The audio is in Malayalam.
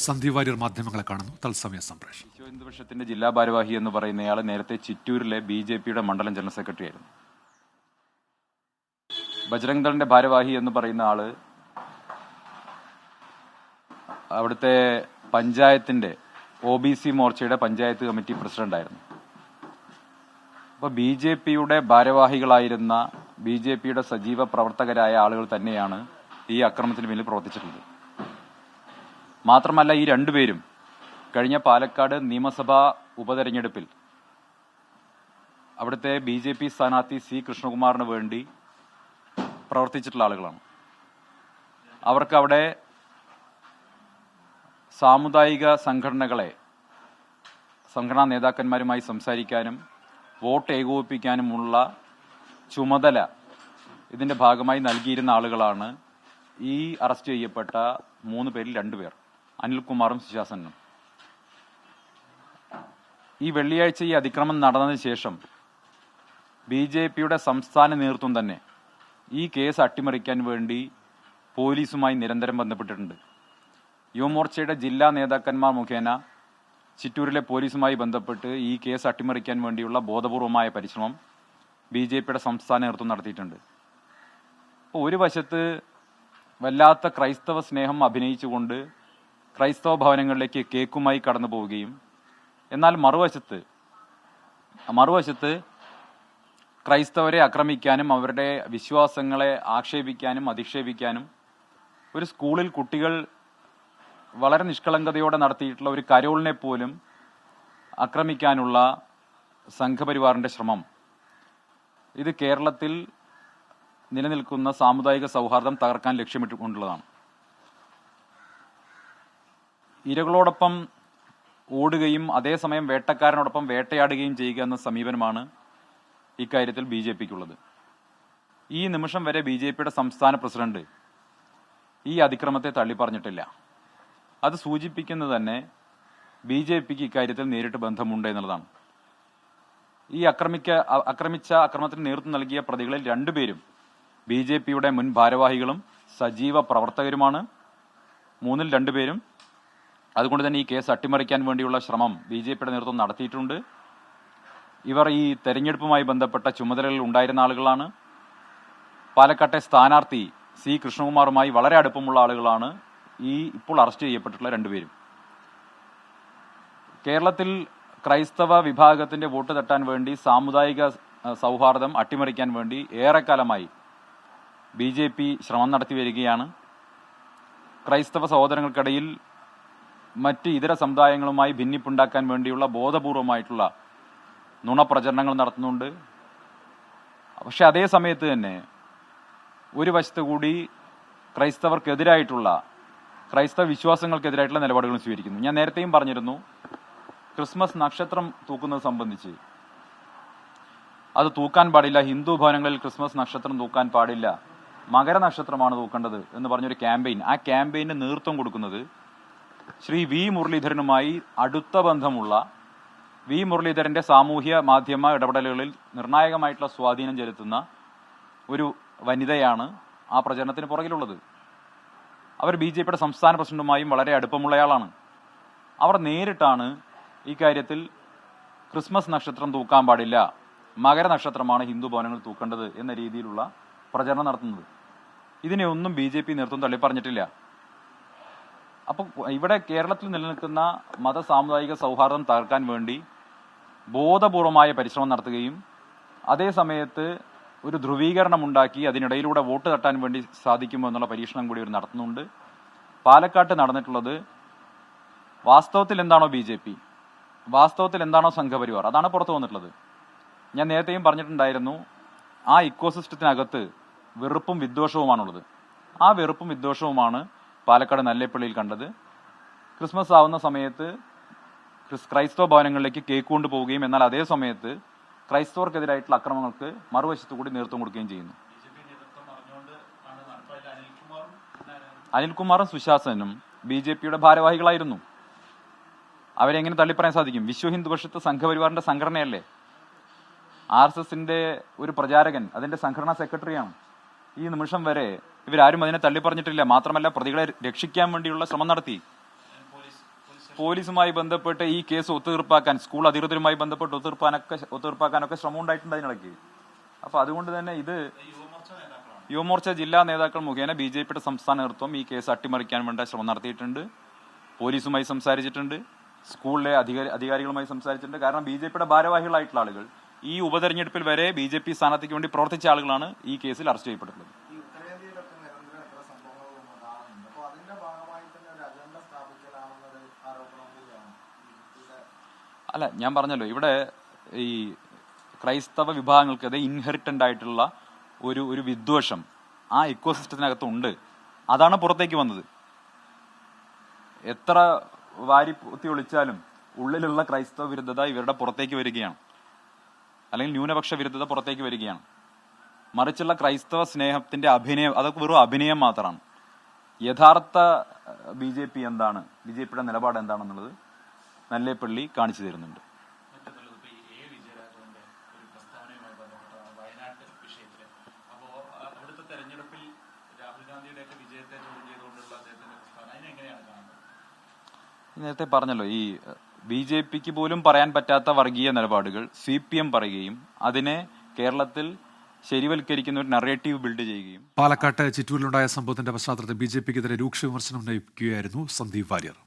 സന്ദീപ് വാര്യർ മാധ്യമങ്ങളെ കാണുന്നു. തത്സമയ സംപ്രേഷണം. വിശ്വ ഹിന്ദു പരിഷത്തിന്റെ ജില്ലാ ഭാരവാഹി എന്ന് പറയുന്നയാൾ നേരത്തെ ചിറ്റൂരിലെ BJPയുടെ മണ്ഡലം ജനറൽ സെക്രട്ടറി ആയിരുന്നു. ബജ്രംഗ് ദളിന്റെ ഭാരവാഹി എന്ന് പറയുന്ന ആള് അവിടുത്തെ പഞ്ചായത്തിന്റെ OBC മോർച്ചയുടെ പഞ്ചായത്ത് കമ്മിറ്റി പ്രസിഡന്റ് ആയിരുന്നു. അപ്പൊ BJPയുടെ ഭാരവാഹികളായിരുന്ന BJPയുടെ സജീവ പ്രവർത്തകരായ ആളുകൾ തന്നെയാണ് ഈ അക്രമത്തിന് പിന്നിൽ പ്രവർത്തിച്ചിട്ടുള്ളത്. മാത്രമല്ല, ഈ രണ്ടുപേരും കഴിഞ്ഞ പാലക്കാട് നിയമസഭാ ഉപതെരഞ്ഞെടുപ്പിൽ അവിടുത്തെ BJP സ്ഥാനാർത്ഥി C കൃഷ്ണകുമാറിന് വേണ്ടി പ്രവർത്തിച്ചിട്ടുള്ള ആളുകളാണ്. അവർക്ക് അവിടെ സാമുദായിക സംഘടനാ നേതാക്കന്മാരുമായി സംസാരിക്കാനും വോട്ട് ഏകോപിപ്പിക്കാനുമുള്ള ചുമതല ഇതിന്റെ ഭാഗമായി നൽകിയിരുന്ന ആളുകളാണ് ഈ അറസ്റ്റ് ചെയ്യപ്പെട്ട 3 പേരിൽ 2 പേർ, അനിൽകുമാറും സുശാസനും. ഈ വെള്ളിയാഴ്ച ഈ അതിക്രമം നടന്നതിന് ശേഷം BJPയുടെ സംസ്ഥാന നേതൃത്വം തന്നെ ഈ കേസ് അട്ടിമറിക്കാൻ വേണ്ടി പോലീസുമായി നിരന്തരം ബന്ധപ്പെട്ടിട്ടുണ്ട്. യുവമോർച്ചയുടെ ജില്ലാ നേതാക്കന്മാർ മുഖേന ചിറ്റൂരിലെ പോലീസുമായി ബന്ധപ്പെട്ട് ഈ കേസ് അട്ടിമറിക്കാൻ വേണ്ടിയുള്ള ബോധപൂർവമായ പരിശ്രമം BJPയുടെ സംസ്ഥാന നേതൃത്വം നടത്തിയിട്ടുണ്ട്. അപ്പോൾ ഒരു വശത്ത് വല്ലാത്ത ക്രൈസ്തവ സ്നേഹം അഭിനയിച്ചുകൊണ്ട് ക്രൈസ്തവ ഭവനങ്ങളിലേക്ക് കേക്കുമായി കടന്നു പോവുകയും, എന്നാൽ മറുവശത്ത് ക്രൈസ്തവരെ ആക്രമിക്കാനും അവരുടെ വിശ്വാസങ്ങളെ ആക്ഷേപിക്കാനും അധിക്ഷേപിക്കാനും ഒരു സ്കൂളിൽ കുട്ടികൾ വളരെ നിഷ്കളങ്കതയോടെ നടത്തിയിട്ടുള്ള ഒരു കരോളിനെ പോലും ആക്രമിക്കാനുള്ള സംഘപരിവാറിന്റെ ശ്രമം, ഇത് കേരളത്തിൽ നിലനിൽക്കുന്ന സാമുദായിക സൗഹാർദ്ദം തകർക്കാൻ ലക്ഷ്യമിട്ടുകൊണ്ടുള്ളതാണ്. ഇരകളോടൊപ്പം ഓടുകയും അതേസമയം വേട്ടക്കാരനോടൊപ്പം വേട്ടയാടുകയും ചെയ്യുക എന്ന സമീപനമാണ് ഇക്കാര്യത്തിൽ BJPക്കുള്ളത്. ഈ നിമിഷം വരെ BJPയുടെ സംസ്ഥാന പ്രസിഡന്റ് ഈ അതിക്രമത്തെ തള്ളിപ്പറഞ്ഞിട്ടില്ല. അത് സൂചിപ്പിക്കുന്നത് തന്നെ BJPക്ക് ഇക്കാര്യത്തിൽ നേരിട്ട് ബന്ധമുണ്ട് എന്നുള്ളതാണ്. ഈ ആക്രമിച്ച അക്രമത്തിന് നേതൃത്വം നൽകിയ പ്രതികളിൽ 2 പേരും BJPയുടെ മുൻ ഭാരവാഹികളും സജീവ പ്രവർത്തകരുമാണ്. 3-ൽ 2 പേരും. അതുകൊണ്ട് തന്നെ ഈ കേസ് അട്ടിമറിക്കാൻ വേണ്ടിയുള്ള ശ്രമം BJPയുടെ നേതൃത്വം നടത്തിയിട്ടുണ്ട്. ഇവർ ഈ തെരഞ്ഞെടുപ്പുമായി ബന്ധപ്പെട്ട ചുമതലകളിൽ ഉണ്ടായിരുന്ന ആളുകളാണ്. പാലക്കാട്ടെ സ്ഥാനാർത്ഥി C കൃഷ്ണകുമാറുമായി വളരെ അടുപ്പമുള്ള ആളുകളാണ് ഈ ഇപ്പോൾ അറസ്റ്റ് ചെയ്യപ്പെട്ടിട്ടുള്ള 2 പേരും. കേരളത്തിൽ ക്രൈസ്തവ വിഭാഗത്തിന്റെ വോട്ട് തട്ടാൻ വേണ്ടി, സാമുദായിക സൗഹാർദ്ദം അട്ടിമറിക്കാൻ വേണ്ടി ഏറെക്കാലമായി BJP ശ്രമം നടത്തി വരികയാണ്. ക്രൈസ്തവ സഹോദരങ്ങൾക്കിടയിൽ മറ്റ് ഇതര സമുദായങ്ങളുമായി ഭിന്നിപ്പുണ്ടാക്കാൻ വേണ്ടിയുള്ള ബോധപൂർവമായിട്ടുള്ള നുണപ്രചരണങ്ങൾ നടത്തുന്നുണ്ട്. പക്ഷെ അതേ സമയത്ത് തന്നെ ഒരു വശത്ത് കൂടി ക്രൈസ്തവ വിശ്വാസങ്ങൾക്കെതിരായിട്ടുള്ള നിലപാടുകൾ സ്വീകരിക്കുന്നു. ഞാൻ നേരത്തെയും പറഞ്ഞിരുന്നു, ക്രിസ്മസ് നക്ഷത്രം തൂക്കുന്നത് സംബന്ധിച്ച് അത് തൂക്കാൻ പാടില്ല, ഹിന്ദു ഭവനങ്ങളിൽ ക്രിസ്മസ് നക്ഷത്രം തൂക്കാൻ പാടില്ല, മകരനക്ഷത്രമാണ് തൂക്കേണ്ടത് എന്ന് പറഞ്ഞൊരു ക്യാമ്പയിൻ, ആ ക്യാമ്പയിന് നേതൃത്വം കൊടുക്കുന്നത് ശ്രീ V മുരളീധരനുമായി അടുത്ത ബന്ധമുള്ള മുരളീധരന്റെ സാമൂഹ്യ മാധ്യമ ഇടപെടലുകളിൽ നിർണായകമായിട്ടുള്ള സ്വാധീനം ചെലുത്തുന്ന ഒരു വനിതയാണ് ആ പ്രചരണത്തിന് പുറകിലുള്ളത്. അവർ BJPയുടെ സംസ്ഥാന പ്രസിഡന്റുമായും വളരെ അടുപ്പമുള്ളയാളാണ്. അവർ നേരിട്ടാണ് ഈ കാര്യത്തിൽ ക്രിസ്മസ് നക്ഷത്രം തൂക്കാൻ പാടില്ല, മകരനക്ഷത്രമാണ് ഹിന്ദു ഭവനങ്ങൾ തൂക്കേണ്ടത് എന്ന രീതിയിലുള്ള പ്രചരണം നടത്തുന്നത്. ഇതിനെ ഒന്നും BJP നേതൃത്വം തള്ളിപ്പറഞ്ഞിട്ടില്ല. അപ്പോൾ ഇവിടെ കേരളത്തിൽ നിലനിൽക്കുന്ന സാമുദായിക സൗഹാർദ്ദം തകർക്കാൻ വേണ്ടി ബോധപൂർവമായ പരിശ്രമം നടത്തുകയും അതേ സമയത്ത് ഒരു ധ്രുവീകരണം ഉണ്ടാക്കി അതിനിടയിലൂടെ വോട്ട് തട്ടാൻ വേണ്ടി സാധിക്കുമോ എന്നുള്ള പരീക്ഷണം കൂടി അവർ നടത്തുന്നുണ്ട്. പാലക്കാട്ട് നടന്നിട്ടുള്ളത് വാസ്തവത്തിൽ എന്താണോ BJP, വാസ്തവത്തിൽ എന്താണോ സംഘപരിവാർ, അതാണ് പുറത്തു വന്നിട്ടുള്ളത്. ഞാൻ നേരത്തെയും പറഞ്ഞിട്ടുണ്ടായിരുന്നു, ആ ഇക്കോസിസ്റ്റത്തിനകത്ത് വെറുപ്പും വിദ്വേഷവുമാണുള്ളത്. ആ വെറുപ്പും വിദ്വേഷവുമാണ് പാലക്കാട് നല്ലേപ്പള്ളിയിൽ കണ്ടത്. ക്രിസ്മസ് ആവുന്ന സമയത്ത് ക്രൈസ്തവ ഭവനങ്ങളിലേക്ക് കേക്ക് കൊണ്ടുപോവുകയും എന്നാൽ അതേ സമയത്ത് ക്രൈസ്തവർക്കെതിരായിട്ടുള്ള അക്രമങ്ങൾക്ക് മറുവശത്തു കൂടി നേതൃത്വം കൊടുക്കുകയും ചെയ്യുന്നു. അനിൽകുമാറും സുശാസനും BJPയുടെ ഭാരവാഹികളായിരുന്നു. അവരെങ്ങനെ തള്ളിപ്പറയാൻ സാധിക്കും? വിശ്വ ഹിന്ദു പരിഷത്ത് സംഘപരിവാറിന്റെ സംഘടനയല്ലേ. RSSന്റെ ഒരു പ്രചാരകൻ അതിന്റെ സംഘടനാ സെക്രട്ടറിയാണ്. ഈ നിമിഷം വരെ ഇവരാരും അതിനെ തള്ളിപ്പറഞ്ഞിട്ടില്ല. മാത്രമല്ല, പ്രതികളെ രക്ഷിക്കാൻ വേണ്ടിയുള്ള ശ്രമം നടത്തി. പോലീസുമായി ബന്ധപ്പെട്ട് ഈ കേസ് ഒത്തുതീർപ്പാക്കാൻ, സ്കൂൾ അധികൃതരുമായി ബന്ധപ്പെട്ട് ഒത്തുതീർപ്പാക്കാനൊക്കെ ശ്രമം ഉണ്ടായിട്ടുണ്ട് അതിനിടയ്ക്ക്. അപ്പൊ അതുകൊണ്ട് തന്നെ ഇത് യുവമോർച്ച ജില്ലാ നേതാക്കൾ മുഖേന BJPയുടെ സംസ്ഥാന നേതൃത്വം ഈ കേസ് അട്ടിമറിക്കാൻ വേണ്ട ശ്രമം നടത്തിയിട്ടുണ്ട്. പോലീസുമായി സംസാരിച്ചിട്ടുണ്ട്, സ്കൂളിലെ അധികാരികളുമായി സംസാരിച്ചിട്ടുണ്ട്. കാരണം BJPയുടെ ഭാരവാഹികളായിട്ടുള്ള ആളുകൾ ഈ ഉപതെരഞ്ഞെടുപ്പിൽ വരെ BJP സ്ഥാനാർത്ഥിക്ക് വേണ്ടി പ്രവർത്തിച്ച ആളുകളാണ് ഈ കേസിൽ അറസ്റ്റ് ചെയ്യപ്പെട്ടിട്ടുള്ളത്. അല്ല, ഞാൻ പറഞ്ഞല്ലോ, ഇവിടെ ഈ ക്രൈസ്തവ വിഭാഗങ്ങൾക്കത് ഇൻഹെറിറ്റന്റ് ആയിട്ടുള്ള ഒരു വിദ്വേഷം ആ ഇക്കോസിസ്റ്റത്തിനകത്തുണ്ട്. അതാണ് പുറത്തേക്ക് വന്നത്. എത്ര വാരി പൊത്തി ഒളിച്ചാലും ഉള്ളിലുള്ള ക്രൈസ്തവ വിരുദ്ധത ഇവരുടെ പുറത്തേക്ക് വരികയാണ്, അല്ലെങ്കിൽ ന്യൂനപക്ഷ വിരുദ്ധത പുറത്തേക്ക് വരികയാണ്. മറിച്ചുള്ള ക്രൈസ്തവ സ്നേഹത്തിന്റെ അഭിനയം, അതൊക്കെ വെറും അഭിനയം മാത്രമാണ്. യഥാർത്ഥ BJP എന്താണ്, BJPയുടെ നിലപാട് എന്താണെന്നുള്ളത് നല്ലേപ്പള്ളി കാണിച്ചു തരുന്നുണ്ട്. നേരത്തെ പറഞ്ഞല്ലോ, ഈ BJPക്ക് പോലും പറയാൻ പറ്റാത്ത വർഗീയ നിലപാടുകൾ CPM പറയുകയും അതിനെ കേരളത്തിൽ ശരിവൽക്കരിക്കുന്ന ഒരു നറേറ്റീവ് ബിൽഡ് ചെയ്യുകയും. പാലക്കാട്ട് ചിറ്റൂരിലുണ്ടായ സംഭവത്തിന്റെ പശ്ചാത്തലത്തിൽ BJPക്കെതിരെ രൂക്ഷ വിമർശനം ഉന്നയിക്കുകയായിരുന്നു സന്ദീപ് വാര്യർ.